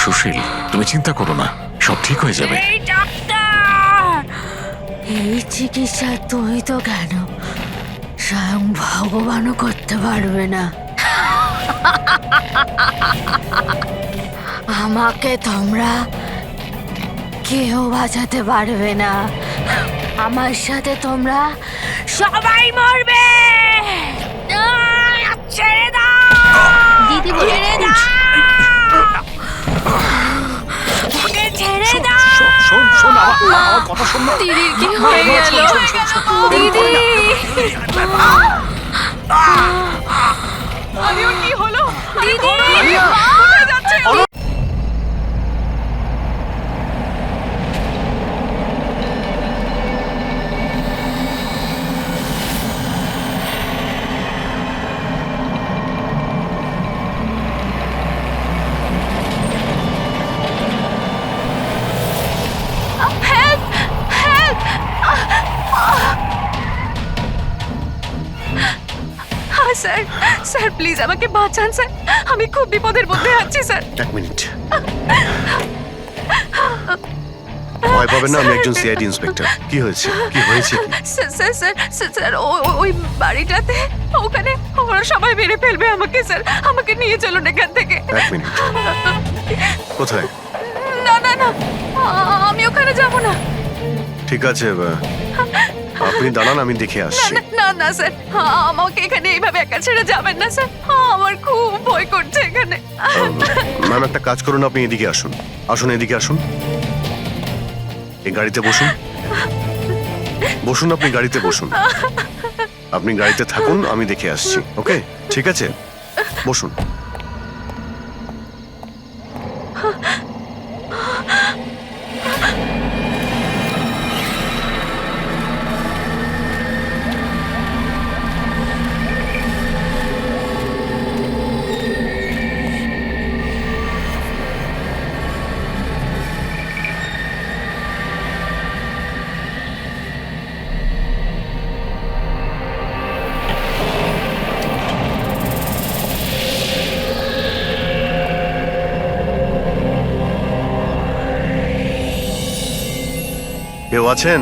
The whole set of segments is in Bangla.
সুশীল, তুমি চিন্তা করো না, সব ঠিক হয়ে যাবে। এই ডাক্তার, এই চিকিৎসা তুই তো কেন, স্বয়ং ভগবানও করতে পারবে না। আমাকে তোমরা কেউ বাঁচাতে পারবে না। আমার সাথে তোমরা সবাই মরবে। ছেড়ে দাও দিদি, ছেড়ে দাও, ওকে ছেড়ে দাও। শোন শোন, আমার কথা শোন না। দিদির কি হয়ে গেল? দিদি, আলিয়ার কি হলো? দিদি, কোথায় যাচ্ছে? স্যার, স্যার প্লিজ আমাকে বাঁচান স্যার, আমি খুব বিপদের মধ্যে আছি স্যার। এক মিনিট, ভয় পাবেন না, আমি একজন সিআইডি ইন্সপেক্টর। কি হয়েছে, কি হয়েছে কি? Sir sir sir sir, sir ওই বাড়িটাতে ওখানে ওরা সবাই মেরে ফেলবে আমাকে স্যার, আমাকে নিয়ে চলুন এখান থেকে। এক মিনিট, কোথায়? না না না, আমি ওখানে যাব না। ঠিক আছে, আপনি দাঁড়ান, আমি দেখে আসছি। না না স্যার, আমাকে এখানে এইভাবে একা ছেড়ে যাবেন না স্যার, আমার খুব ভয় করছে এখানে। ম্যাম, একটা কাজ করুন, আপনি এদিকে আসুন। আসুন, এদিকে আসুন, এই গাড়িতে বসুন। বসুন, আপনি গাড়িতে বসুন। আপনি গাড়িতে থাকুন, আমি দেখে আসছি। ওকে, ঠিক আছে, বসুন। কেউ আছেন?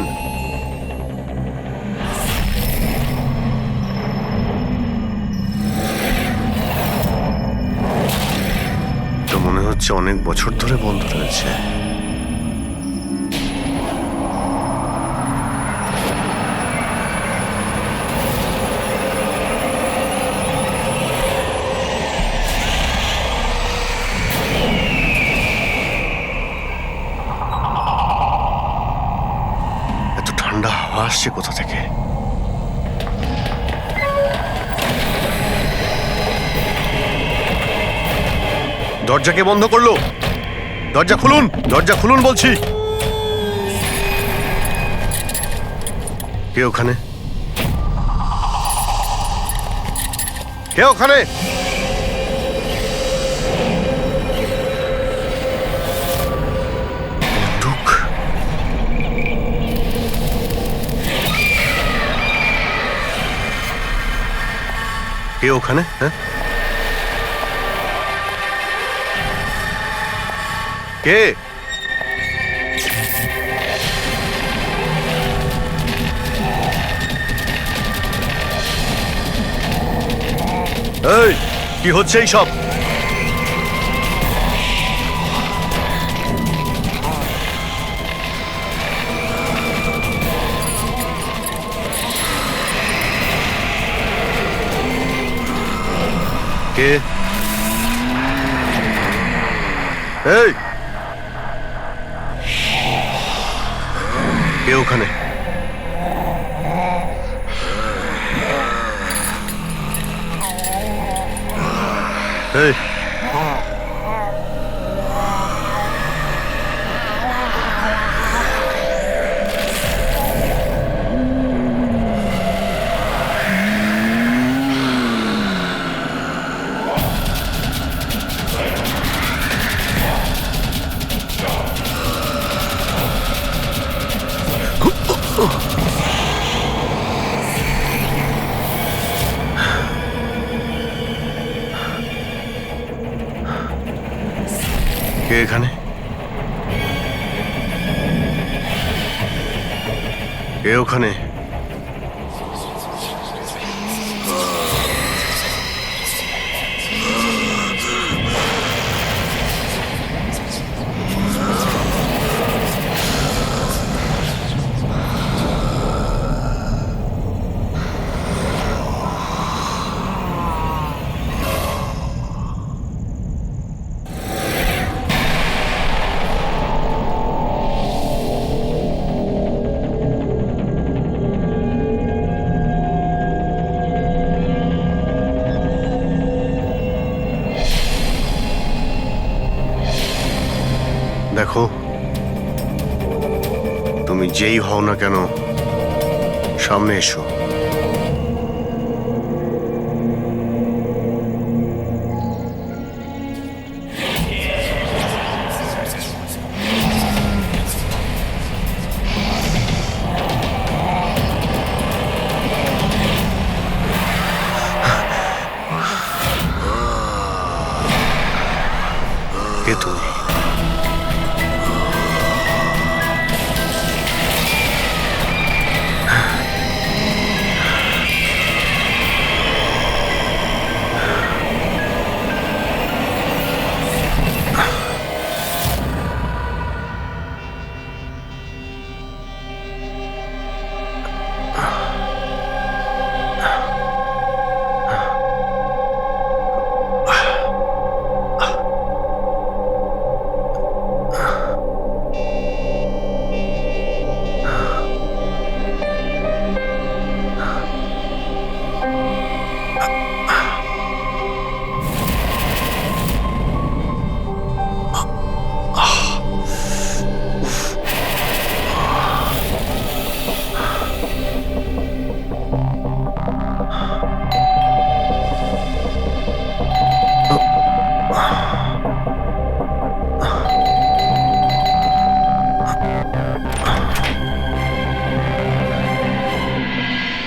তো মনে হচ্ছে অনেক বছর ধরে বন্ধ রয়েছে। ঠান্ডা হাওয়া আসছে কোথা থেকে? দরজা কে বন্ধ করলো? দরজা খুলুন, দরজা খুলুন বলছি। কে ওখানে? কে ওখানে? কে ওখানে? হ্যাঁ, কে? এই, কি হচ্ছে এই সব? কে? এই, কে ওখানে? এই, এখানে? কে ওখানে? দেখো, তুমি যেই হও না কেন, সামনে এসো। কে তুমি?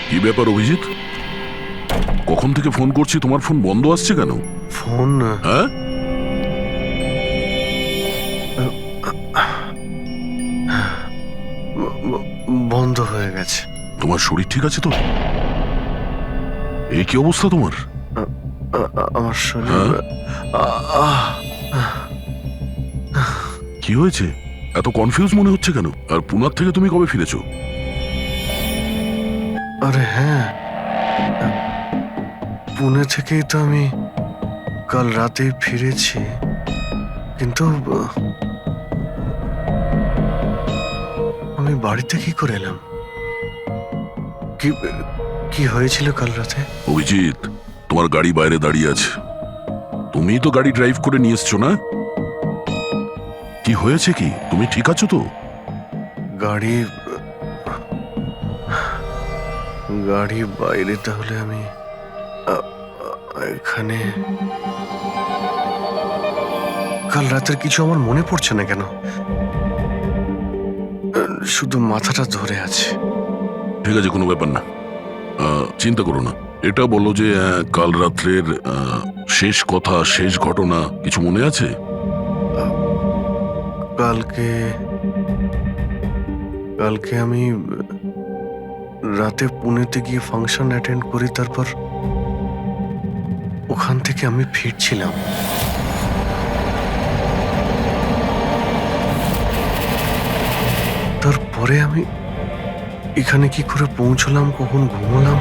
কি ব্যাপার অভিজিৎ? কখন থেকে ফোন করছি, তোমার ফোন বন্ধ আসছে কেন? ফোন হ্যাঁ, বন্ধ হয়ে গেছে। তোমার শরীর ঠিক আছে তো? এই কি অবস্থা তোমার? আমার শরীর কি হয়েছে? এত কনফিউজ মনে হচ্ছে কেন? আর পুনার থেকে তুমি কবে ফিরেছো? আরে হ্যাঁ, পুনে থেকেই তো আমি কাল রাতে ফিরেছি, কিন্তু আমি বাড়িতে কি করে এলাম? কি কি হয়েছিল কাল রাতে? অভিজিৎ, তোমার গাড়ি বাইরে দাঁড়িয়ে আছে, তুমিই তো গাড়ি ড্রাইভ করে নিয়ে এসছো না? কি হয়েছে কি? তুমি ঠিক আছো তো? গাড়ি গাড়ি বাইরে, তাহলে আমি এখানে? কাল রাতের কিছু আমার মনে পড়ছে না কেন, শুধু মাথাটা ধরে আছে। ঠিক আছে, কোনো ব্যাপার না, চিন্তা করো না। এটা বলো যে কাল রাত্রের শেষ কথা, শেষ ঘটনা কিছু মনে আছে? কালকে আমি রাতে পুনেতে গিয়ে ফাংশন অ্যাটেন্ড করি, তারপর ওখান থেকে আমি ফিরছিলাম। তারপরে আমি এখানে কি করে পৌঁছলাম, কখন ঘুমলাম,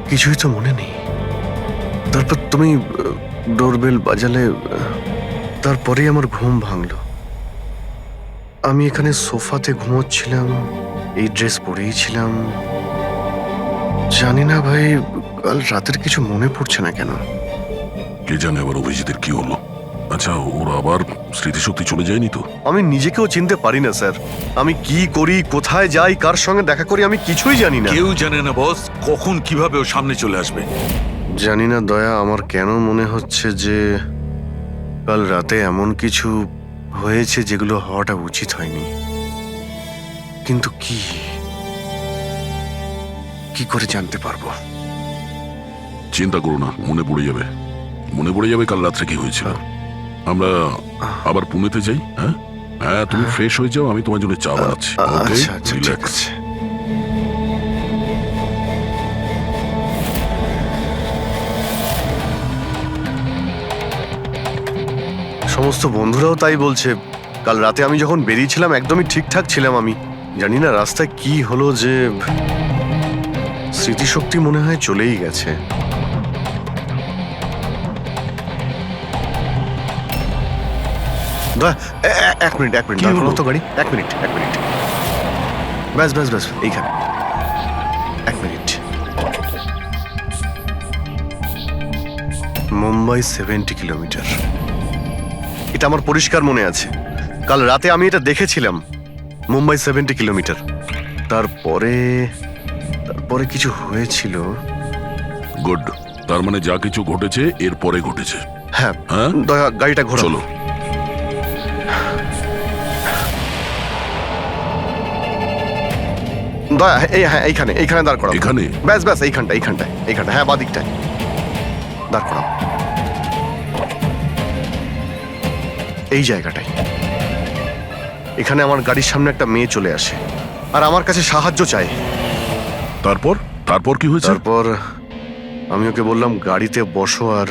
কিছুই তো মনে নেই। তারপর তুমি ডোরবেল বাজালে, তারপরেই আমার ঘুম ভাঙলো। আমি এখানে সোফাতে ঘুমোচ্ছিলাম, এই ড্রেস পরেই ছিলাম। জানি না ভাই, কাল রাতের কিছু মনে পড়ছে না কেন। কে জানে আবার অভিজিতের কি হলো। আচ্ছা, ওর আবার স্মৃতিশক্তি চলে যায়নি তো? আমি নিজেকেও চিনতে পারি না স্যার। আমি কি করি, কোথায় যাই, কার সঙ্গে দেখা করি, আমি কিছুই জানি না। কেউ জানে না বস, কখন কিভাবে ও সামনে চলে আসবে। জানি না দয়া, আমার কেন মনে হচ্ছে যে কাল রাতে এমন কিছু হয়েছে যেগুলো হওয়াটা উচিত হয়নি। কিন্তু কি করে জানতে পারবো? চিন্তা করো না, মনে পড়ে যাবে, মনে পড়ে যাবে কাল রাত্রে কি হয়েছিল। আমরা আবার পুনেতে যাই। হ্যাঁ হ্যাঁ, তুমি ফ্রেশ হয়ে যাও, আমি তোমার জন্য চা বানাচ্ছি। আচ্ছা আচ্ছা ঠিক রিল্যাক্স। আছে। সমস্ত বন্ধুরাও তাই বলছে। কাল রাতে আমি যখন বেরিয়েছিলাম একদমই ঠিকঠাক ছিলাম। আমি জানি না রাস্তায় কি হলো যে স্মৃতিশক্তি মনে হয় চলেই গেছে। এক মিনিট দাঁড় করাও তো গাড়ি। এক মিনিট ব্যাস এইখানে। এক মিনিট। মুম্বাই 70 কিলোমিটার, এটা আমার পরিষ্কার মনে আছে। কাল রাতে আমি এটা দেখেছিলাম, মুম্বাই 70 কিলোমিটার। তারপরে কিছু হয়েছিল। গুড, তার মানে যা কিছু ঘটেছে এরপরে ঘটেছে। হ্যাঁ হ্যাঁ? দয়া গাড়িটা ঘোরাও। চলো। দয়া এইখানে দাঁড় করাও। এখানে? ব্যাস এইখানটায়। হ্যাঁ বাদিকটায় দাঁড় করাও, এই জায়গাটায়। এখানে আমার গাড়ির সামনে একটা মেয়ে চলে আসে আর আমার কাছে সাহায্য চায়। তারপর কি হয়েছে? তারপর আমি ওকে বললাম গাড়িতে বসো। আর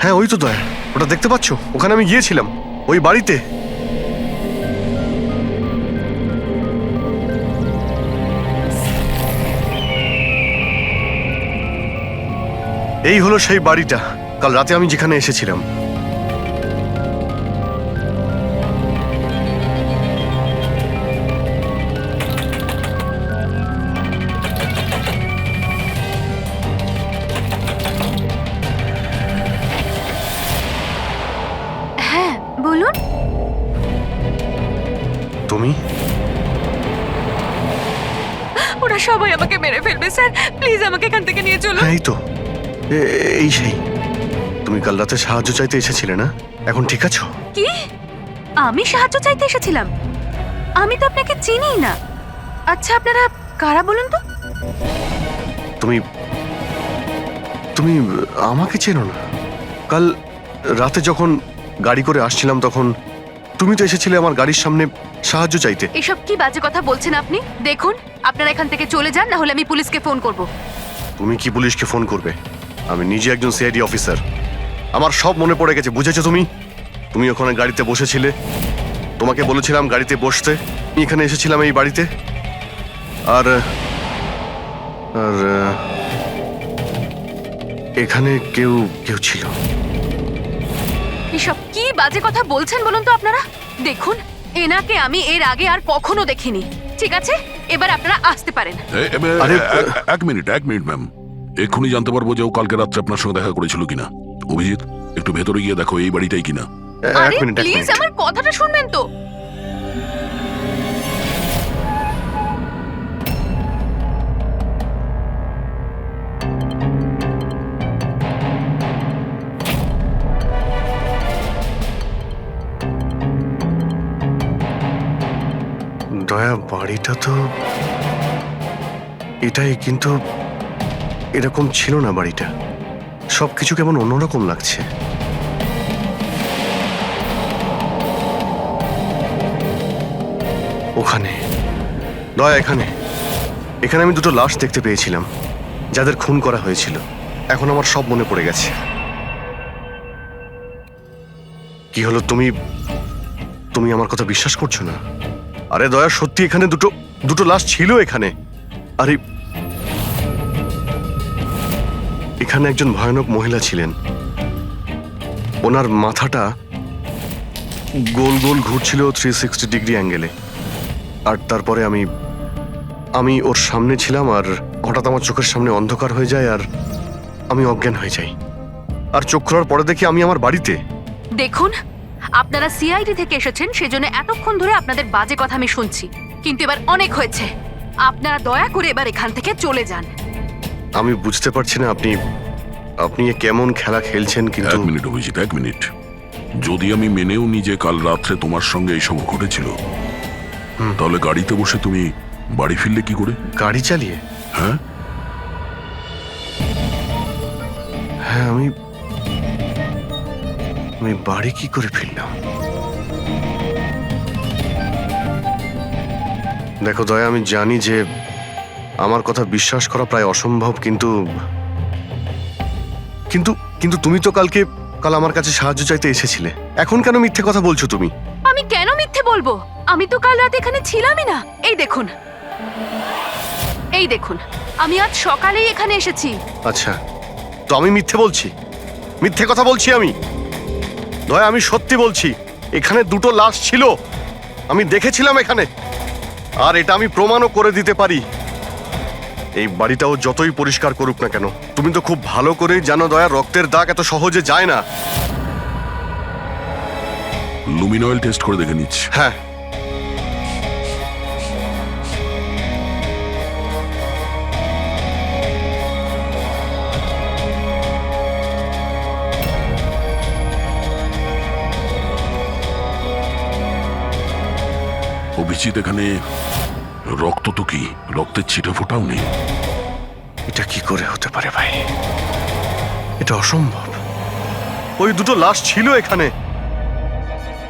হ্যাঁ ওই তো দয়া, ওটা দেখতে পাচ্ছ? ওখানে আমি গিয়েছিলাম, ওই বাড়িতে। এই হলো সেই বাড়িটা কাল রাতে আমি যেখানে এসেছিলাম। হ্যাঁ বলুন। তুমি? ওরা সবাই আমাকে মেরে ফেলবে স্যার, প্লিজ আমাকে এখান থেকে নিয়ে চলুন। হ্যাঁ এই তো, এই সেই। তুমি কাল রাতে সাহায্য চাইতে এসেছিলে না? এখন ঠিক আছো? কি? আমি সাহায্য চাইতে এসেছিলাম? আমি তো আপনাকে চিনিই না। আচ্ছা আপনারা কারা বলুন তো? তুমি আমাকে চেনো না? কাল রাতে যখন গাড়ি করে আসছিলাম তখন তুমি তো এসেছিলে আমার গাড়ির সামনে সাহায্য চাইতে। এসব কি বাজে কথা বলছেন আপনি? দেখুন আপনারা এখান থেকে চলে যান, না হলে আমি পুলিশকে ফোন করব। তুমি কি পুলিশকে ফোন করবে? আমি নিজে একজন সিআইডি অফিসার, আমার সব মনে পড়ে গেছে। বুঝেছো তুমি? তুমি ওখানে গাড়িতে বসেছিলে, তোমাকে বলেছিলাম গাড়িতে বসতে। আমি এখানে এসেছিলাম এই বাড়িতে, আর আর এখানে কেউ ছিল। এসব কি বাজে কথা বলছেন বলুন তো আপনারা? দেখুন এনাকে আমি এর আগে আর কখনো দেখিনি। ঠিক আছে, এবার আপনারা আসতে পারেন। এক মিনিট ম্যাম, এক্ষুনি জানতে পারবো যে ও কালকে রাত্রে আপনার সঙ্গে দেখা করেছিল কিনা। অভিজিৎ, একটু ভেতরে গিয়ে দেখো এই বাড়িটাই কিনা। আরে এক মিনিট প্লিজ আমার কথাটা শুনবেন তো। দয়া, বাড়িটা তো এটাই, কিন্তু এরকম ছিল না বাড়িটা। সবকিছু কেমন অন্যরকম লাগছে। ওখানে দয়া, এখানে আমি দুটো লাশ দেখতে পেয়েছিলাম যাদের খুন করা হয়েছিল। এখন আমার সব মনে পড়ে গেছে। কি হলো, তুমি আমার কথা বিশ্বাস করছো না? আরে দয়া, সত্যি এখানে দুটো লাশ ছিল এখানে। আরে এখানে একজন ভয়ানক মহিলা ছিলেন, ওনার মাথাটা গোল গোল ঘুরছিল 360 ডিগ্রি অ্যাঙ্গেলে। আর তারপরে আমি ওর সামনে ছিলাম, আর হঠাৎ আমার চোখের সামনে অন্ধকার হয়ে যায় আর আমি অজ্ঞান হয়ে যাই। আর চোখ খোলার পরে দেখি আমি আমার বাড়িতে। দেখুন আপনারা সিআইডি থেকে এসেছেন, সেজন্য এতক্ষণ ধরে আপনাদের বাজে কথা আমি শুনছি, কিন্তু এবার অনেক হয়েছে। আপনারা দয়া করে এবার এখান থেকে চলে যান। আমি বুঝতে পারছি না আপনি এ কেমন খেলা খেলছেন, কিন্তু এক মিনিট অভিজিৎ, এক মিনিট। যদি আমি মেনেও নি যে কাল রাত্রে তোমার সঙ্গে এইসব ঘটেছিল, তাহলে গাড়িতে বসে তুমি বাড়ি ফিরলে কি করে? গাড়ি চালিয়ে? হ্যাঁ হ্যাঁ, আমি বাড়ি কি করে ফিরলাম? দেখো দয়া, আমি জানি যে আমার কথা বিশ্বাস করা প্রায় অসম্ভব, কিন্তু কিন্তু কিন্তু তুমি তো কাল আমার কাছে সাহায্য চাইতে এসেছিলে। এখন কেন মিথ্যে কথা বলছো তুমি? আমি কেন মিথ্যে বলবো? আমি তো কাল রাতে এখানে ছিলামই না। এই দেখুন, এই দেখুন, আমি আজ সকালেই এখানে এসেছি। আচ্ছা, তো আমি মিথ্যে বলছি? মিথ্যে কথা বলছি আমি? দয়া, আমি সত্যি বলছি, এখানে দুটো লাশ ছিল, আমি দেখেছিলাম এখানে, আর এটা আমি প্রমাণও করে দিতে পারি। এই বাড়িটাও যতই পরিষ্কার করুক না কেন, তুমি তো খুব ভালো করেই জানো দয়া, রক্তের দাগ এত সহজে যায় না। লুমিনয়েল টেস্ট করে দেখে নিচ্ছি। হ্যাঁ, অভিজিৎ, এখানে রক্ত তো কি, রক্তের ছিটে ফোটাও নেই। এটা কি করে হতে পারে ভাই? এটা অসম্ভব। ওই দুটো লাশ ছিল এখানে,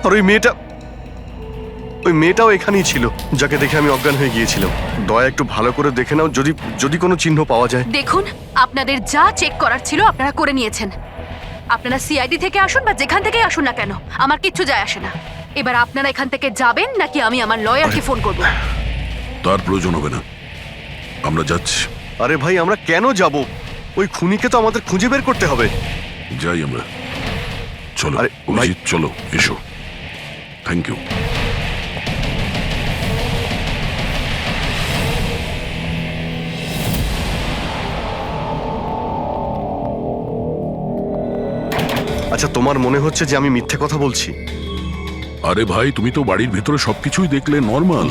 আর ওই মেয়েটাও এখানেই ছিল, যাকে দেখে আমি অজ্ঞান হয়ে গিয়েছিলাম। দয়া, একটু ভালো করে দেখে নাও, যদি কোনো চিহ্ন পাওয়া যায়। দেখুন, আপনাদের যা চেক করার ছিল আপনারা করে নিয়েছেন। আপনারা সিআইডি থেকে আসুন বা যেখান থেকে আসুন না কেন, আমার কিচ্ছু যায় আসে না। এবার আপনারা এখান থেকে যাবেন নাকি আমি আমার লয়ারকে ফোন করব? তার প্রয়োজন হবে না, আমরা যাচ্ছি। আরে ভাই, আমরা কেন যাব? ওই খুনিকে তো আমাদের খুঁজে বের করতে হবে। যাই আমরা, চলো। আরে, ভাই- অভিজিৎ, চলো, এসো। Thank you. আচ্ছা, তোমার মনে হচ্ছে যে আমি মিথ্যে কথা বলছি? আরে ভাই, তুমি তো বাড়ির ভেতরে সবকিছুই দেখলে, নর্মাল।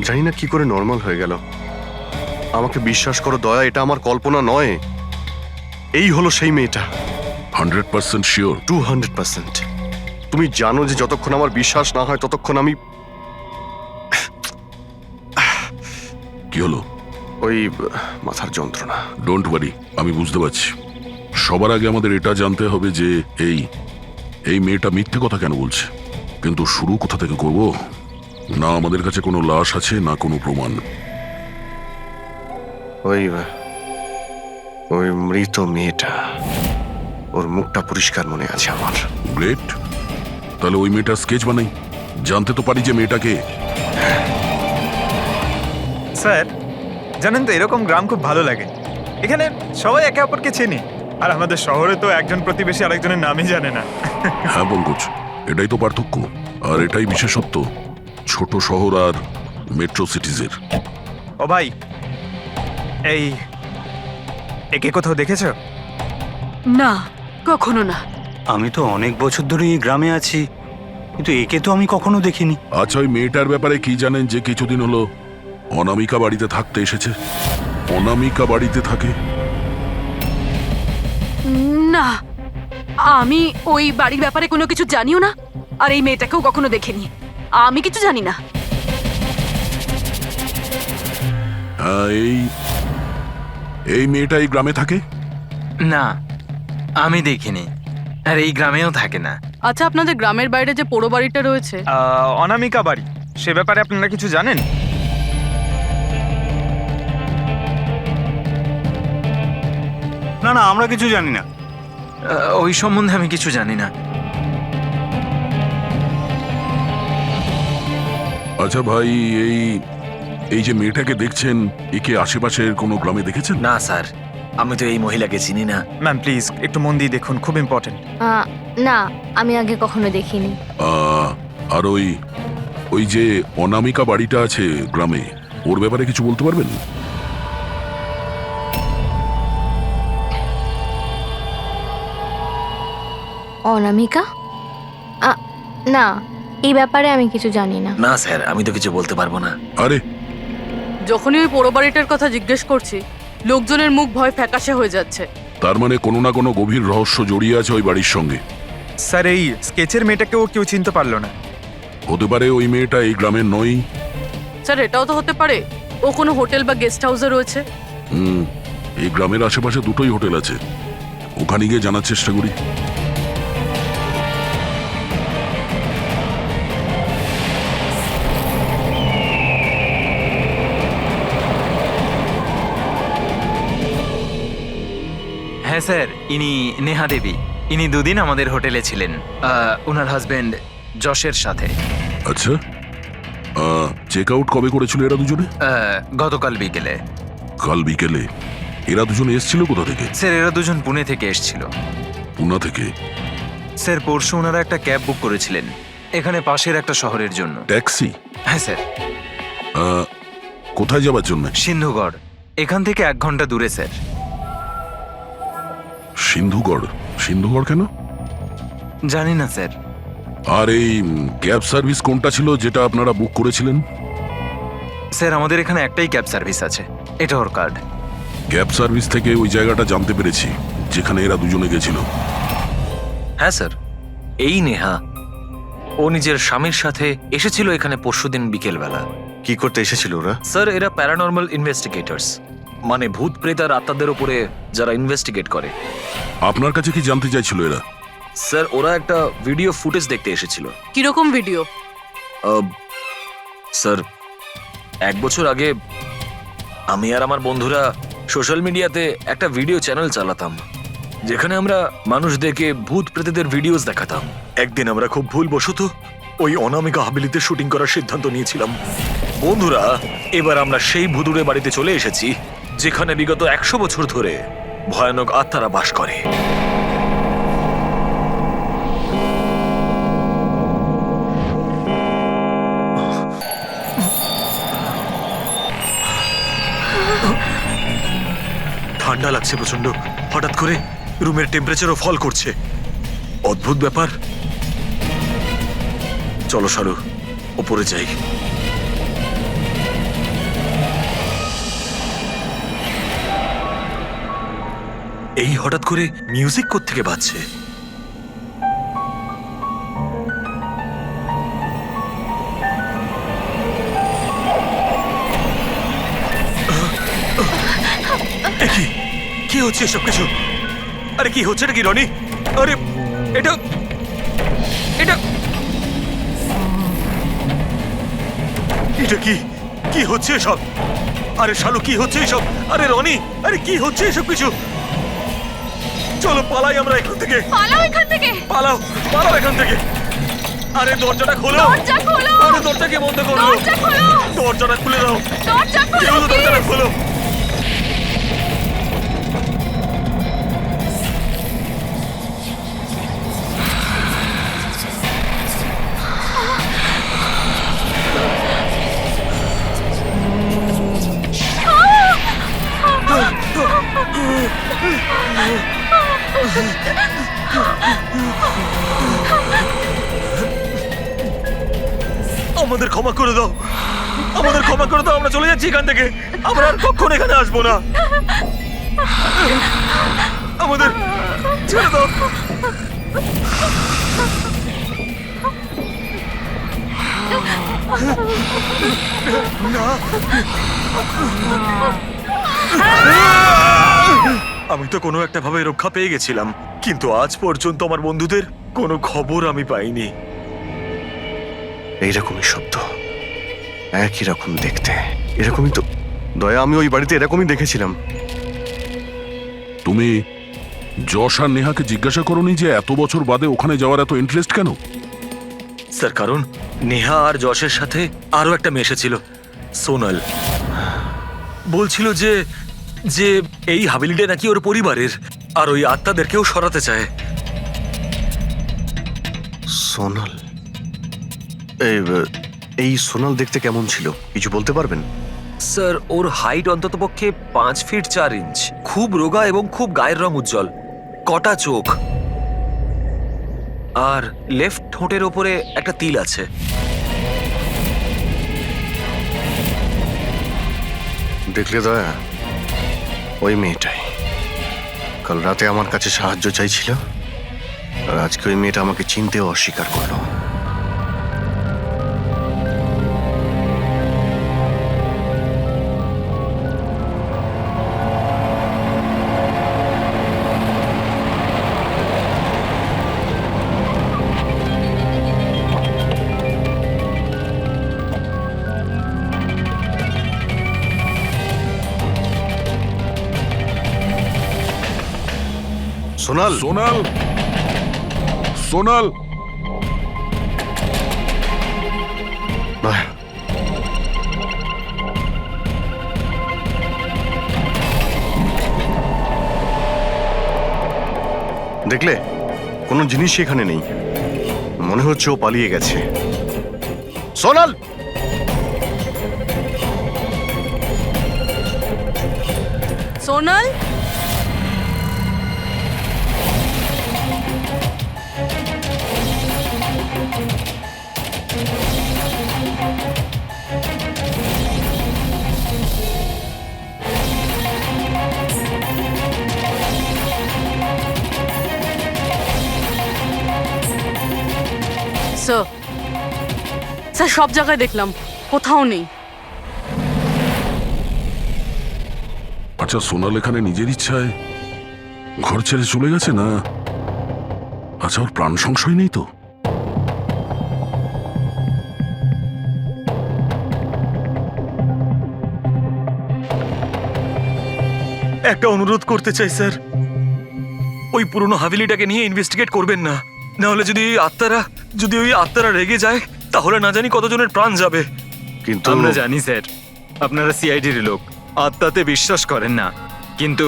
জানি না কি করে নর্মাল হয়ে গেল। আমাকে বিশ্বাস করো দয়া, এটা আমার কল্পনা নয়। এই হলো সেই মেয়েটা। 100% শিওর? 200%। তুমি জানো যে যতক্ষণ আমার বিশ্বাস না হয় ততক্ষণ আমি কি হলো? ওই মাথার যন্ত্রণা। ডোন্ট ওয়ারি, আমি বুঝতে পারছি। সবার আগে আমাদের এটা জানতে হবে যে এই মেয়েটা মিথ্যে কথা কেন বলছে। কিন্তু শুরু কোথা থেকে করব? না আমাদের কাছে কোনো লাশ আছে, না কোনো প্রমাণ। ওই মৃত মেয়েটা, ওর মুখটা পরিষ্কার মনে আছে আমার। গ্রেট, তাহলে ওই মেয়েটার স্কেচ বানাই, জানতে তো পারি যে মেয়েটাকে। স্যার, জানেন তো এরকম গ্রাম খুব ভালো লাগে। এখানে সবাই একে অপরকে চেনে, আর আমাদের শহরে তো একজন প্রতিবেশী আরেকজনের নামই জানে না। হ্যাঁ পঙ্কজ, এটাই তো পার্থক্য, আর এটাই বিশেষত্ব ছোট শহর আর মেট্রো সিটিজের। ও ভাই, একে কোথাও দেখেছো? না, কখনো না। আমি তো অনেক বছর ধরে এই গ্রামে আছি, কিন্তু একে তো আমি কখনো দেখিনি। আচ্ছা, ওই মেয়েটার ব্যাপারে কি জানেন যে কিছুদিন হলো অনামিকা বাড়িতে থাকতে এসেছে? অনামিকা বাড়িতে থাকে? না, আমি ওই বাড়ির ব্যাপারে কোনো কিছু জানিও না, আর এই মেয়েটাকেও কখনো দেখিনি। আমি কিছু জানি না। হ্যাঁ, এই মেয়েটা এই গ্রামে থাকে? না, আমি দেখিনি, আর এই গ্রামেও থাকে না। আচ্ছা, আপনাদের গ্রামের বাইরে যে পোড়ো বাড়িটা রয়েছে, অনামিকা বাড়ি, সে ব্যাপারে আপনারা কিছু জানেন? না না, আমরা কিছু জানি না। ওই সম্বন্ধে আমি কিছু জানি না। আচ্ছা ভাই, এই যে মেয়েটাকে দেখছেন, একে আশেপাশের কোনো গ্রামে দেখেছেন? না স্যার, আমি তো এই মহিলাকে চিনি না। ম্যাম প্লিজ একটু মন দিয়ে দেখুন, খুব ইম্পর্টেন্ট। না, আমি আগে কখনো দেখিনি। আর ওই যে অনামিকা বাড়িটা আছে গ্রামে, ওর ব্যাপারে কিছু বলতে পারবেন? অনামিকা? না, এই ব্যাপারে আমি কিছু জানি না। না স্যার, আমি তো কিছু বলতে পারবো না। আরে, যখনই ওই পোড়ো বাড়িটার কথা জিজ্ঞেস করছি, লোকজনের মুখ ভয় ফ্যাকাশে হয়ে যাচ্ছে। তার মানে কোনো না কোনো গভীর রহস্য জড়িয়ে আছে ওই বাড়ির সঙ্গে। স্যার, এই স্কেচের মেয়েটাকেও কেউ চিনতে পারলো না। হতে পারে ওই মেয়েটা এই গ্রামের নয়। স্যার, এটাও তো হতে পারে ও কোনো হোটেল বা গেস্ট হাউসে রয়েছে। এই গ্রামের আশেপাশে দুটোই হোটেল আছে, ওখানে গিয়ে জানার চেষ্টা করি। হ্যাঁ স্যার, ইনি নেহা দেবী। ইনি দুদিন আমাদের হোটেলে ছিলেন, ওনার হাজবেন্ড যশের সাথে। আচ্ছা, চেক আউট কবে করেছিল এরা দুজনে? গতকাল বিকেলে। কাল বিকেলে? এরা দুজনে এসেছিল কোথা থেকে? স্যার এরা দুজন পুনে থেকে এসেছিল। পুনা থেকে? স্যার পরশু ওনারা একটা ক্যাব বুক করেছিলেন এখানে পাশের একটা শহরের জন্য। ট্যাক্সি? হ্যাঁ স্যার। কোথায় যাবার জন্য? সিন্ধুগড়, এখান থেকে 1 ঘন্টা দূরে স্যার। সিন্ধুগড়? সিন্ধুগড় কেন? জানি না স্যার। আর এই ক্যাব সার্ভিস কোনটা ছিল যেটা আপনারা বুক করেছিলেন? স্যার আমাদের এখানে একটাই ক্যাব সার্ভিস আছে, এটা ওর কার্ড। ক্যাব সার্ভিস থেকে ওই জায়গাটা জানতে পেরেছি যেখানে এরা দুজনে গেছিল। হ্যাঁ স্যার, এই নেহা ও নিজের স্বামীর সাথে এসেছিল এখানে পরশুদিন বিকেলবেলা। কি করতে এসেছিল ওরা? স্যার এরা প্যারানর্মাল ইনভেস্টিগেটরস, মানে ভূত প্রেত আর আত্মাদের উপরে যারা ইনভেস্টিগেট করে। আপনার কাছে কি জানতে চাইছিল এরা? স্যার ওরা একটা ভিডিও ফুটেজ দেখতে এসেছিল। কিরকম ভিডিও? স্যার 1 বছর আগে আমি আর আমার বন্ধুরা সোশ্যাল মিডিয়াতে একটা ভিডিও চ্যানেল চালাতাম যেখানে আমরা মানুষদেরকে ভূত প্রেতদের ভিডিওস দেখাতাম। একদিন আমরা খুব ভুলবশত ওই অনামিকা হাভেলিতে শুটিং করার সিদ্ধান্ত নিয়েছিলাম। বন্ধুরা, এবার আমরা সেই ভুতুড়ে বাড়িতে চলে এসেছি যেখানে বিগত 100 বছর ধরে ভয়ানক আত্মারা বাস করে। ঠান্ডা লাগছে প্রচন্ড, হঠাৎ করে রুমের টেম্পারেচারও ফল করছে। অদ্ভুত ব্যাপার। চলো সারু, ওপরে যাই। এই হঠাৎ করে মিউজিক কোত্থেকে বাজছে? কি হচ্ছে এসব কিছু? আরে কি হচ্ছে নাকি রনি? আরে এটা এটা এটা কি কি হচ্ছে এসব? আরে শালু কি হচ্ছে এসব? আরে রনি, আরে কি হচ্ছে এসব কিছু? চলো পালাই আমরা এখান থেকে। পালাও এখান থেকে। পালাও, পালাও এখান থেকে। আরে দরজাটা খোলো। দরজা খোলো। আরে দরজা কে বন্ধ করলো? দরজা খোলো। দরজাটা খুলে দাও। দরজা খোলো। কেউ তো দরজাটা খোলো। আমাদের ক্ষমা করে দাও, আমাদের ক্ষমা করে দাও। আমরা চলে যাচ্ছি এখান থেকে, আমরা আর কখনো এখানে আসবো না। আমাদের ছেড়ে দাও। আমি তো কোনো একটা ভাবে রক্ষা পেয়ে গেছিলাম, কিন্তু আজ পর্যন্ত আমার বন্ধুদের কোনো খবর আমি পাইনি। এইরকমই শব্দ, একই রকম দেখতে, এরকমই তো। দয়া, আমি ওই বাড়িতে এরকমই দেখেছিলাম। তুমি যশ আর নেহাকে জিজ্ঞাসা করোনি যে এত বছর বাদে ওখানে যাওয়ার এত ইন্টারেস্ট কেন? স্যার কারণ নেহা আর যশের সাথে আরো একটা মেয়ে এসেছিল, সোনাল। বলছিল যে যে এই হাভেলিটা নাকি ওর পরিবারের, আর ওই আত্মাদেরকেও সরাতে চায়। সোনাল? এই সোনাল দেখতে কেমন ছিল কিছু বলতে পারবেন? স্যার ওর হাইট অন্ততপক্ষে 5 ফিট 4 ইঞ্চ, খুব রোগা এবং খুব গায়ের রং উজ্জ্বল, কটা চোখ, আর লেফট ঠোঁটের ওপরে একটা তিল আছে। দেখলে দয়া, ওই মেয়েটাই কাল রাতে আমার কাছে সাহায্য চাইছিল, আর আজকে ওই মেয়েটা আমাকে চিনতেও অস্বীকার করলো। সোনাল সোনাল সোনাল মায়া, দেখলে কোনো জিনিসই এখানে নেই, মনে হচ্ছে ও পালিয়ে গেছে। সোনাল, সোনাল, স্যার, স্যার সব জায়গায় দেখলাম, কোথাও নেই। আচ্ছা, সোনাল এখানে নিজের ইচ্ছায় ঘর ছেড়ে চলে গেছে না? আচ্ছা, ওর প্রাণ সংশয় নেই তো? একটা অনুরোধ করতে চাই স্যার, ওই পুরনো হাভেলিটাকে নিয়ে ইনভেস্টিগেট করবেন না। না হলে যদি ওই আত্মারা রেগে যায়, তাহলে না জানি কতজনের প্রাণ যাবে। কিন্তু আমরা জানি স্যার, আপনারা সিআইডির লোক, আত্মাতে বিশ্বাস করেন না, কিন্তু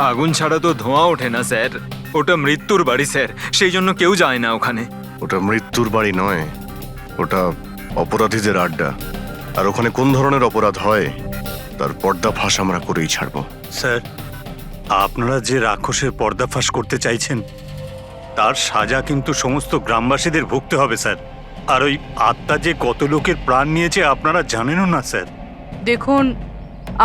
আগুন ছাড়া তো ধোঁয়া ওঠে না স্যার। ওটা মৃত্যুর বাড়ি স্যার, সেই জন্য কেউ যায় না ওখানে। ওটা মৃত্যুর বাড়ি নয়, ওটা অপরাধীদের আড্ডা। আর ওখানে কোন ধরনের অপরাধ হয় তার পর্দাফাঁস আমরা করেই ছাড়বো। স্যার, আপনারা যে রাক্ষসের পর্দাফাঁস করতে চাইছেন তার সাজা কিন্তু সমস্ত গ্রামবাসীদের ভুগতে হবে স্যার। আর ওই আত্মা যে কত লোকের প্রাণ নিয়েছে আপনারা জানেনও না স্যার। দেখুন,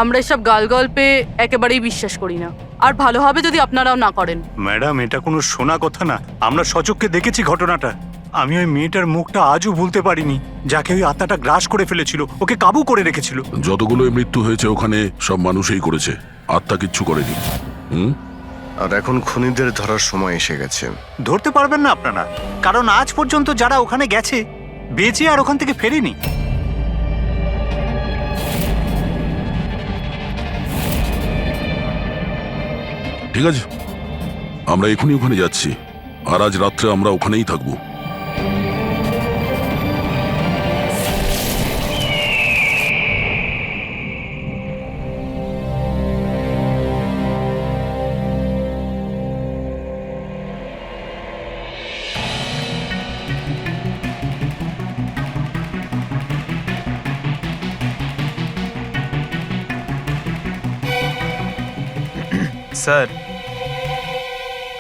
আমরা এসব গালগল্পে একেবারেই বিশ্বাস করি না, আর ভালো হবে যদি আপনারাও না করেন। ম্যাডাম, এটা কোনো শোনা কথা না, আমরা সচক্ষে দেখেছি ঘটনাটা। আমি ওই মেয়েটার মুখটা আজও ভুলতে পারিনি, যাকে ওই আত্মাটা গ্রাস করে ফেলেছিল, ওকে কাবু করে রেখেছিল। যতগুলো মৃত্যু হয়েছে ওখানে সব মানুষই করেছে, আত্মা কিচ্ছু করেনি। আর এখন খুনিদের ধরার সময় এসে গেছে। ধরতে পারবেন না আপনারা, কারণ আজ পর্যন্ত যারা ওখানে গেছে বেঁচে আর ওখান থেকে ফেরেনি। ঠিক আছে, আমরা এখনই ওখানে যাচ্ছি, আর আজ রাত্রে আমরা ওখানেই থাকবো। স্যার,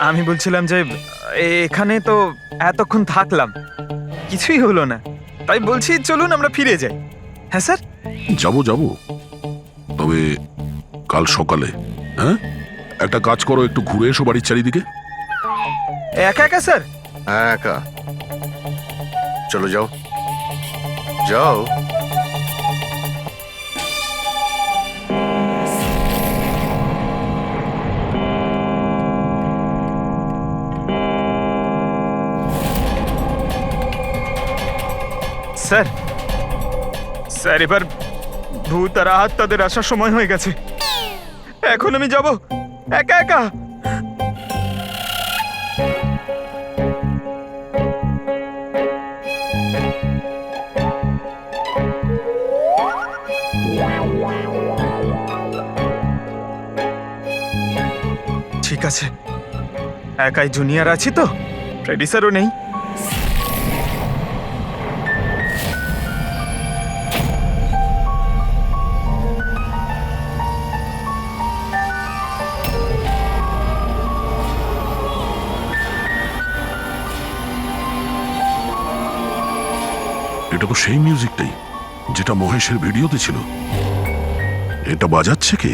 আমি বলছিলাম যে এখানে তো এতক্ষণ থাকলাম, কিছুই হলো না, তাই বলছি চলুন আমরা ফিরে যাই। হ্যাঁ স্যার, যাবো, তবে কাল সকালে। হ্যাঁ, একটা কাজ করো, একটু ঘুরে এসো বাড়ির চারিদিকে। একা একা স্যার? হ্যাঁ, একা। চলো, যাও যাও। স্যার, স্যার এবার ভূত আর আত্মাদের আসার সময় হয়ে গেছে, এখন আমি যাব একা একা। ঠিক আছে, একাই জুনিয়র আছি তো, ফ্রেডি স্যারও নেই। এটা তো সেই মিউজিকটাই যেটা মহেশের ভিডিওতে ছিল। এটা বাজাচ্ছে কে?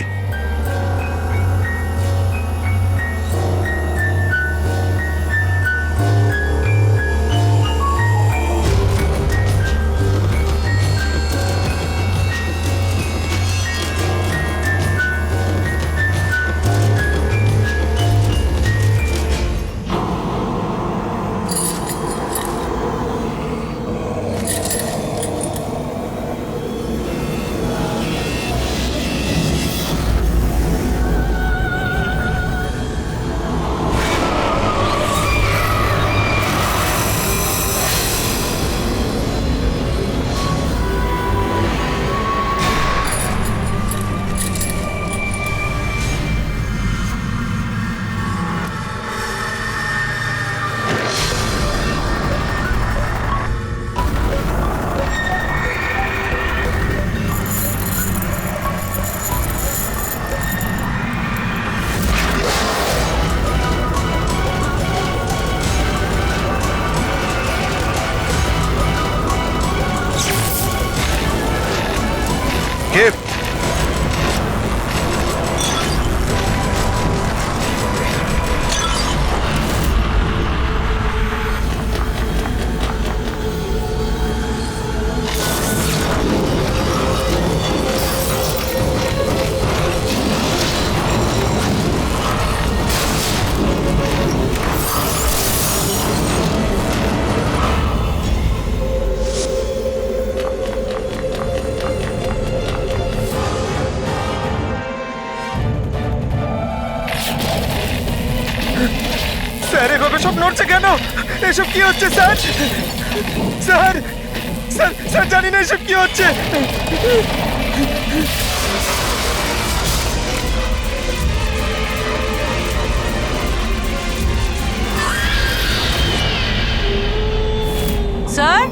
কে? স্যার এভাবে সব নড়ছে কেন? এসব কি হচ্ছে স্যার? স্যার স্যার স্যার জানি না এসব কি হচ্ছে। স্যার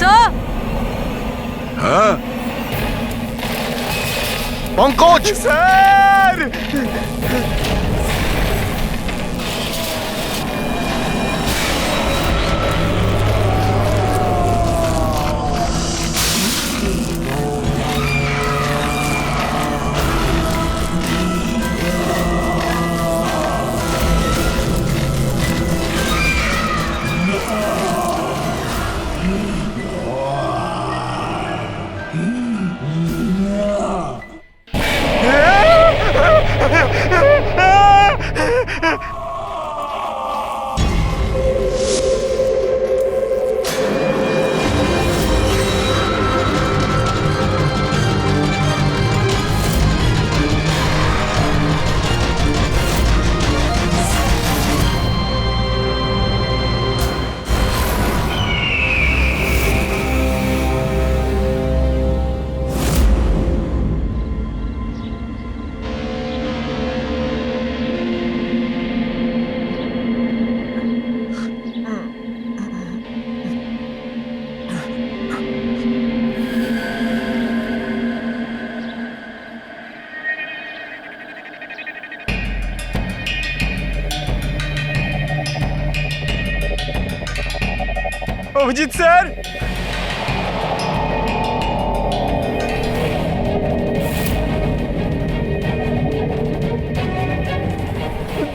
স্যার হ্যাঁ পঙ্কজ! স্যার অভিজিৎ স্যার,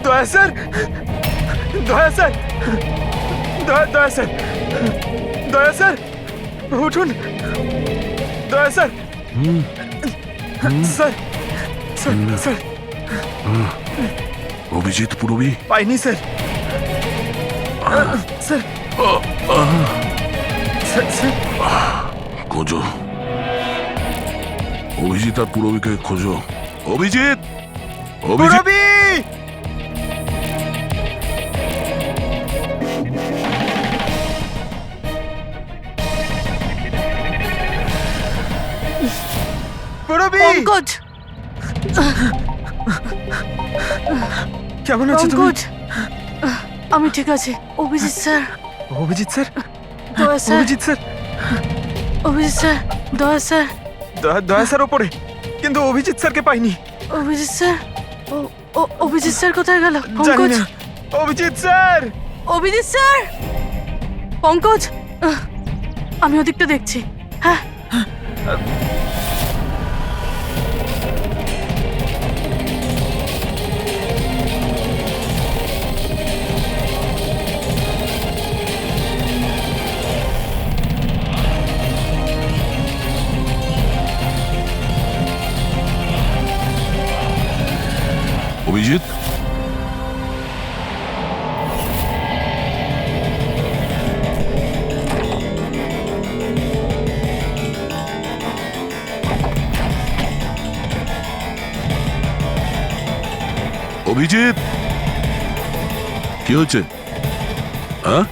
দয়া স্যার, দয়া স্যার, দয়া স্যার, দয়া স্যার, উঠুন, দয়া sir, sir, sir, sir, Abhijit Purabi? পাইনি স্যার, স্যার, স্যার, স্যার, খোঁজো, অভিজিৎ আর পুরবীকে খোঁজো। অভিজিৎ! অভিজিৎ! পুরবী! পুরবী! পঙ্কজ কেমন আছো তুমি? পঙ্কজ আমি ঠিক আছি। অভিজিৎ স্যার, অভিজিৎ স্যার, দয়া sir, Abhijit sir, Abhijit sir, দয়া স্যার, দয়া স্যার ওপরে, কিন্তু অভিজিৎ স্যারকে পাইনি। অভিজিৎ স্যার, অভিজিৎ স্যার কোথায় গেল? জানি পঙ্কজ, না। অভিজিৎ স্যার! অভিজিৎ স্যার, পঙ্কজ আমি ওদিকটা দেখছি। হ্যাঁ অভিজিৎ? অভিজিৎ, কি হচ্ছে? হ্যাঁ,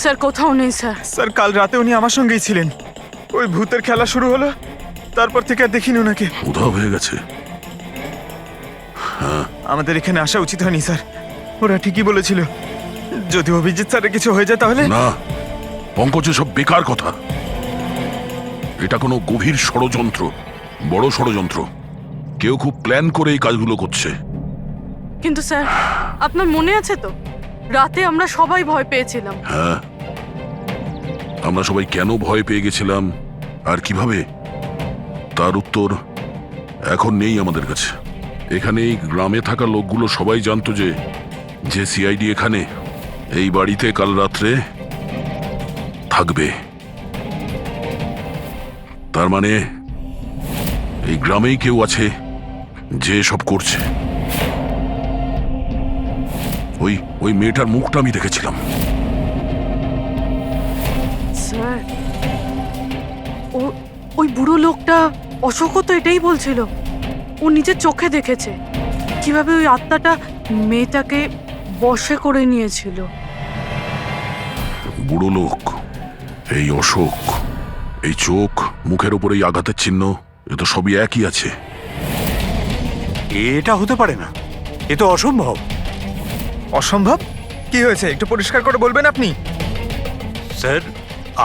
স্যার কোথাও নেই স্যার। স্যার কাল রাতে উনি আমার সঙ্গেই ছিলেন। ওই ভূতের খেলা শুরু হলো, তারপর থেকে আর দেখিনি ওনাকে। উধাও হয়ে গেছে। আমাদের এখানে আসা উচিত হয়নি স্যার। ওরা ঠিকই বলেছিল, যদি অভিজিৎ স্যারের কিছু হয়ে যায় তাহলে। না পঙ্কজ, সব বেকার কথা। এটা কোনো গভীর ষড়যন্ত্র, বড় ষড়যন্ত্র। কেউ খুব প্ল্যান করে এই কাজগুলো করছে। কিন্তু স্যার, আপনার মনে আছে তো রাতে আমরা সবাই ভয় পেয়েছিলাম। হ্যাঁ, আমরা সবাই কেন ভয় পেয়ে গেছিলাম আর কিভাবে, তার উত্তর এখন নেই আমাদের কাছে। এখানে এই গ্রামে থাকা লোকগুলো সবাই জানতো যে সিআইডি এখানে এই বাড়িতে কাল রাত্রে থাকবে। তার মানে এই গ্রামেই কেউ আছে যে সব করছে। ওই মেয়েটার মুখটা আমি দেখেছিলাম। স্যার, ওই বুড়ো লোকটা অশোকও তো এটাই বলছিল। ও নিজের চোখে দেখেছে কিভাবে ওই আত্মাটা মেয়েটাকে বশে করে নিয়েছিল। বুড়ো লোক, এই অশোক, এই চোখ, মুখের উপর এই আঘাতের চিহ্ন, এ তো সবই একই আছে। এটা হতে পারে না, এ তো অসম্ভব। অসম্ভব? কি হয়েছে একটু পরিষ্কার করে বলবেন আপনি? স্যার,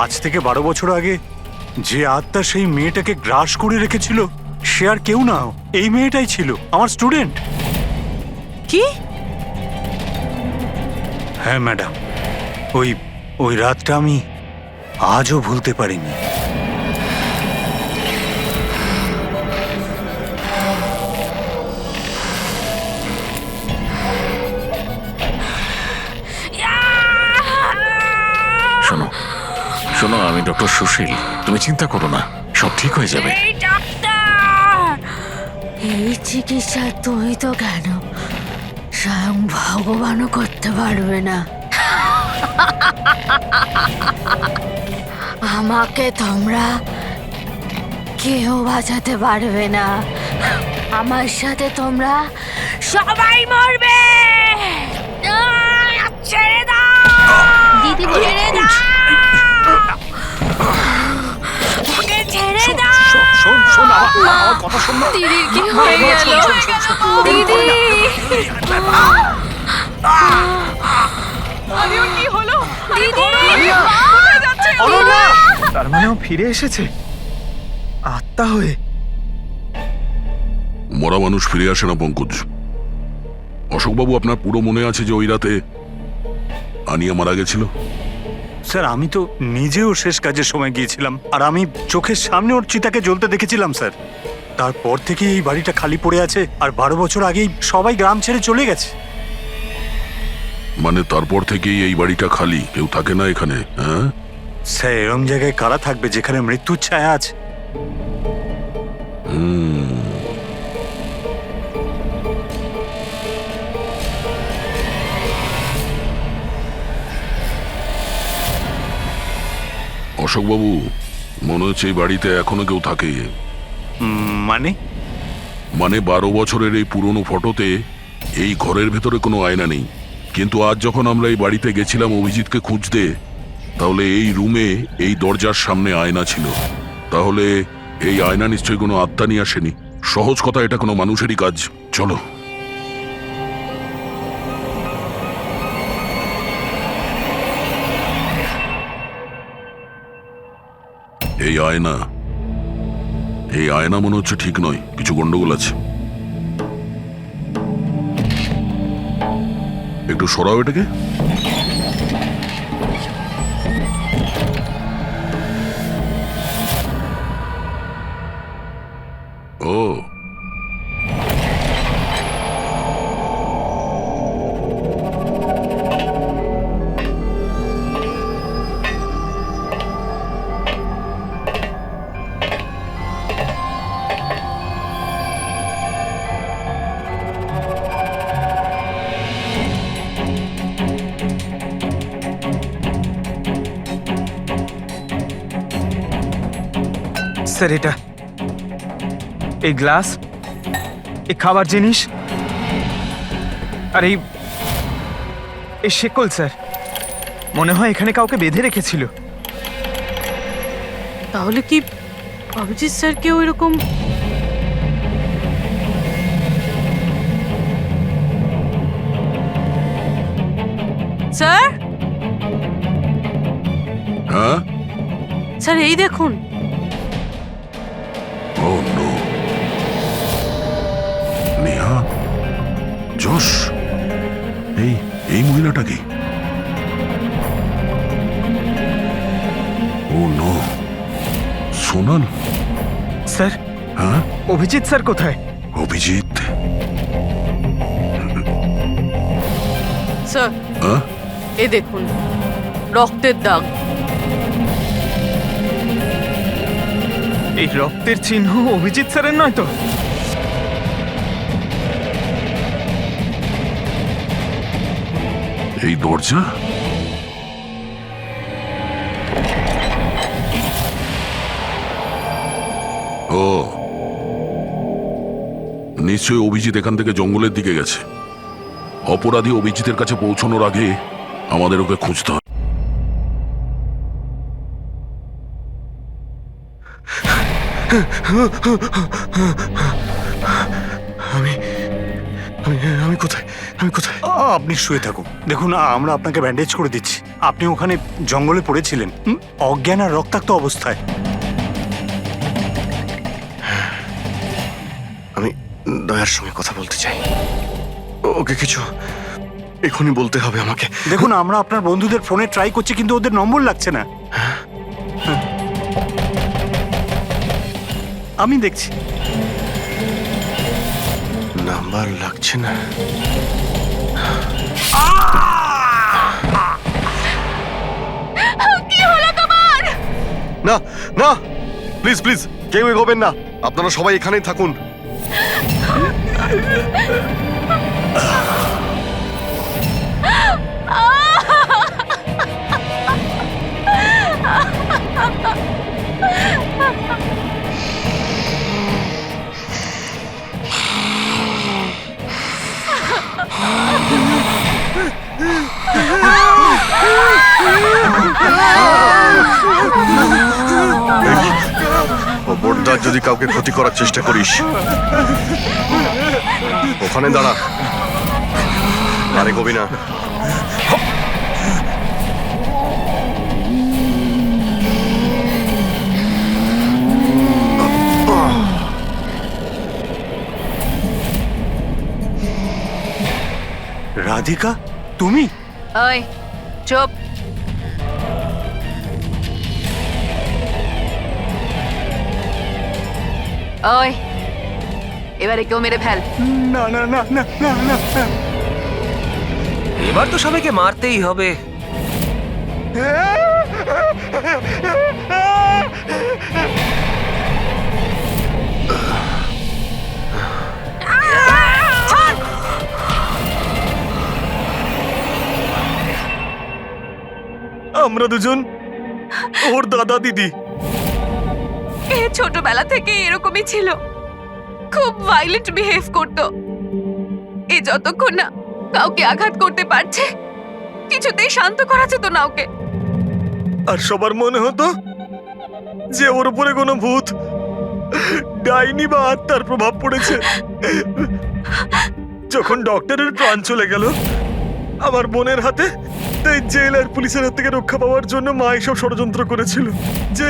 আজ থেকে 12 বছর আগে যে আত্মা সেই মেয়েটাকে গ্রাস করে রেখেছিল সে আর কেউ না, এই মেয়েটাই ছিল, আমার স্টুডেন্ট। কি? হ্যাঁ ম্যাডাম, ওই রাতটা আমি আজও ভুলতে পারিনি। শোনো শোনো, আমি ডক্টর সুশীল, তুমি চিন্তা করো না, সব ঠিক হয়ে যাবে। এই চিকিৎসা তুই তো কেন, স্বয়ং ভগবানও করতে পারবে না। আমাকে তোমরা কেউ বাঁচাতে পারবে না। আমার সাথে তোমরা সবাই মরবে। ছেড়ে দাও দিদি, ছেড়ে দাও, ছেড়ে দাও। দিদির কি হয়ে গেল? দিদি, কি হলো? দিদি, তার মানে ও ফিরে এসেছে আত্মা হয়ে। মরা মানুষ ফিরে আসে না পঙ্কজ। অশোকবাবু, আপনার পুরো মনে আছে যে ওই রাতে আনিয়া মারা গেছিল? স্যার, আমি তো নিজেও শেষ কাজের সময় গিয়েছিলাম, আর আমি চোখের সামনে ওর চিতাকে জ্বলতে দেখেছিলাম স্যার। তারপর থেকে এই বাড়িটা খালি পড়ে আছে, আর 12 বছর আগেই সবাই গ্রাম ছেড়ে চলে গেছে। মানে তারপর থেকেই এই বাড়িটা খালি, কেউ থাকে না এখানে? হ্যাঁ স্যার, এরম জায়গায় কারা থাকবে যেখানে মৃত্যুর ছায়া আছে? অশোকবাবু, মনে হচ্ছে এই বাড়িতে এখনো কেউ থাকে। মানে? মানে 12 বছরের এই পুরনো ফটোতে এই ঘরের ভেতরে কোনো আয়না নেই, কিন্তু আজ যখন আমরা এই বাড়িতে গেছিলাম অভিজিৎকে খুঁজতে, তাহলে এই রুমে এই দরজার সামনে আয়না ছিল। তাহলে এই আয়না নিশ্চয়ই কোনো আত্মা নিয়ে আসেনি। সহজ কথা, এটা কোনো মানুষেরই কাজ। চলো। এই আয়না মনে হচ্ছে ঠিক নয়, কিছু গন্ডগোল আছে। একটু সরাও এটাকে। ও, স্যার, এটা এই গ্লাস, এই খাবার জিনিস, আর এই শেকল স্যার, মনে হয় এখানে কাউকে বেঁধে রেখেছিল। তাহলে কি অভিজিৎ স্যার কেউ এরকম? স্যার, হ্যাঁ, স্যার এই দেখুন। ও নো, নেহা, জোশ। মহিলাটা কি? ও নো, সোনাল। স্যার, হ্যাঁ, অভিজিৎ স্যার কোথায়? অভিজিৎ। স্যার, হ্যাঁ, এ দেখুন রক্তের দাগ। এই রক্তের চিহ্ন অভিজিৎ স্যারের নয় তো? এই দরজা? ও, নিশ্চয়ই অভিজিৎ এখান থেকে জঙ্গলের দিকে গেছে। অপরাধী অভিজিতের কাছে পৌঁছানোর আগে আমাদের ওকে খুঁজতে হবে। আমি কোথায়? আমি কোথায়? আপনি শুয়ে থাকুন, দেখুন আমরা আপনাকে ব্যান্ডেজ করে দিচ্ছি। আপনি ওখানে জঙ্গলে পড়েছিলেন অজ্ঞান আর রক্তাক্ত অবস্থায়। আমি দয়ার সঙ্গে কথা বলতে চাই। ওকে কিছু এখনই বলতে হবে আমাকে। দেখুন আমরা আপনার বন্ধুদের ফোনে ট্রাই করছি, কিন্তু ওদের নম্বর লাগছে না। আমি দেখছি। নাম্বার লাগছে না। না না, প্লিজ প্লিজ কেউ এগোবেন না, আপনারা সবাই এখানেই থাকুন। খবরদার যদি কাউকে ক্ষতি করার চেষ্টা করিস, ওখানে দাঁড়া, আরে কবি না। রাধিকা, তুমি? ওই চুপ। ওই এবারে কেউ মেরে ফেল। না না না না না না না। এবার তো সবাইকে মারতেই হবে। আমরা দুজন ওর দাদা দিদি। এ ছোটবেলা থেকে এরকমই ছিল, খুব ভাইলেন্ট বিহেভ করতো। এ যতক্ষণ না কাউকে আঘাত করতে পারছে কিছুতেই শান্ত করা যেত না ওকে। আর সবার মনে হতো যে ওর উপরে কোনো ভূত, ডাইনি বা আত্মার প্রভাব পড়েছে। যখন ডক্টরের প্রাণ চলে গেল আমার বোনের হাতে, তাই জেল আর পুলিশের হাত থেকে রক্ষা পাওয়ার জন্য মা এসব ষড়যন্ত্র করেছিল যে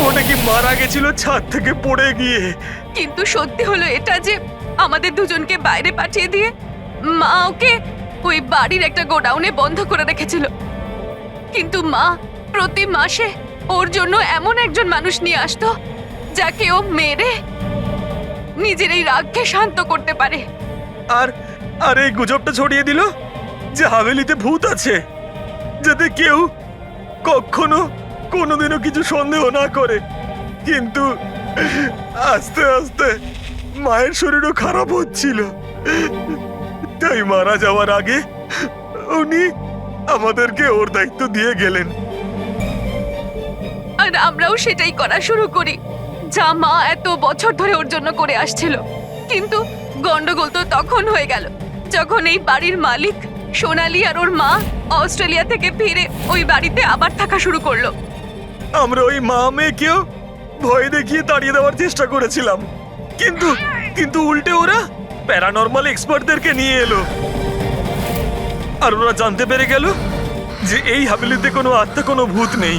ও নাকি মারা গেছিল ছাদ থেকে পড়ে গিয়ে। কিন্তু সত্যি হলো এটা যে আমাদের দুজনকে বাইরে পাঠিয়ে দিয়ে মা ওকে ওই বাড়ির একটা গোডাউনে বন্ধ করে রেখেছিল। কিন্তু মা প্রতি মাসে ওর জন্য এমন একজন মানুষ নিয়ে আসতো যাকে ও মেরে নিজের এই রাগকে শান্ত করতে পারে। আর আর এই গুজবটা ছড়িয়ে দিল যে হাভেলিতে ভূত আছে, যাতে কেউ কখনো কোনোদিনও কিছু সন্দেহ না করে। কিন্তু আস্তে আস্তে মায়ের শরীরও খারাপ হচ্ছিল, তাই মারা যাওয়ার আগে উনি আমাদেরকে ওর দায়িত্ব দিয়ে গেলেন। আর আমরাও সেটাই করা শুরু করি যা মা এত বছর ধরে ওর জন্য করে আসছিল। কিন্তু গন্ডগোল তো তখন হয়ে গেল যখন এই বাড়ির মালিক সোনালি আর ওর মা অস্ট্রেলিয়া থেকে ফিরে ওই বাড়িতে আবার থাকা শুরু করলো। আমরা ওই মা মেয়েকেও ভয় দেখিয়ে তাড়িয়ে দেওয়ার চেষ্টা করেছিলাম, কিন্তু কিন্তু উল্টে ওরা প্যারানর্মাল এক্সপার্টদেরকে নিয়ে এলো। আর ওরা জানতে পেরে গেল যে এই হাভেলিতে কোনো আত্মা, কোনো ভূত নেই।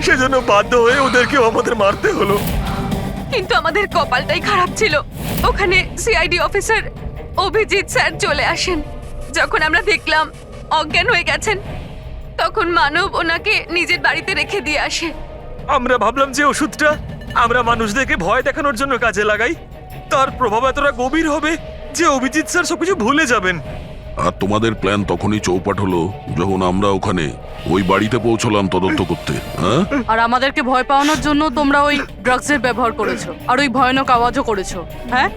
সেজন্য বাধ্য হয়ে ওদেরকেও আমাদের মারতে হলো। কিন্তু আমাদের কপালটাই খারাপ ছিল, ওখানে সিআইডি অফিসার অভিজিৎ স্যার চলে আসেন। যখন আমরা দেখলাম অজ্ঞান হয়ে গেছেন, তখন মানব ওনাকে নিজের বাড়িতে রেখে দিয়ে আসে। আমরা ভাবলাম যে ওষুধটা আমরা মানুষদেরকে ভয় দেখানোর জন্য কাজে লাগাই, তার প্রভাব এতটা গভীর হবে যে অভিজিৎ স্যার সবকিছু ভুলে যাবেন। আর তোমাদের প্ল্যান তখনই চৌপাট হলো যখন আমরা ওখানে ওই বাড়িতে পৌঁছলাম তদন্ত করতে। হ্যাঁ, আর আমাদেরকে ভয় পাওয়ানোর জন্য তোমরা ওই ড্রাগসের ব্যবহার করেছো আর ওই ভয়ানক আওয়াজও করেছো। হ্যাঁ,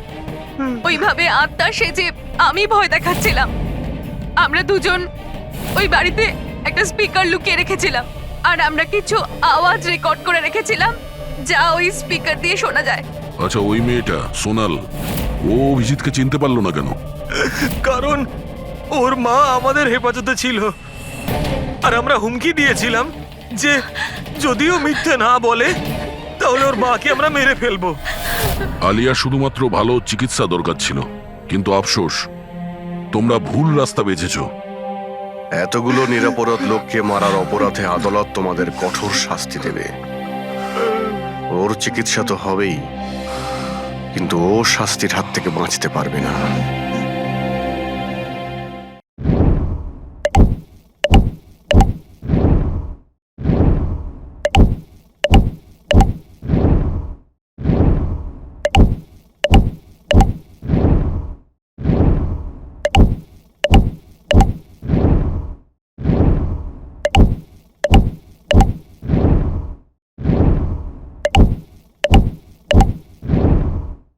ওইভাবে আত্মা সেজে আমি ভয় দেখাচ্ছিলাম। আমরা দুজন ওই বাড়িতে একটা স্পিকার লুকিয়ে রেখেছিলাম, আর আমরা কিছু আওয়াজ রেকর্ড করে রেখেছিলাম যা ওই স্পিকার দিয়ে শোনা যায়। আচ্ছা, ওই মেয়েটা সোনাল, ও অভিজিৎকে চিনতে পারলো না কেন? কারণ ওর মা আমাদের হেফাজতে ছিল, আর আমরা হুমকি দিয়েছিলাম যে যদিও মিথ্যে না বলে তাহলে ওর মাকে আমরা মেরে ফেলবো। আলিয়া শুধুমাত্র ভালো চিকিৎসা দরকার ছিল, কিন্তু আফসোস তোমরা ভুল রাস্তা বেছেছো। এতগুলো নিরপরাধ লোককে মারার অপরাধে আদালত তোমাদের কঠোর শাস্তি দেবে। ওর চিকিৎসা তো হবেই, কিন্তু ও শাস্তির হাত থেকে বাঁচতে পারবে না।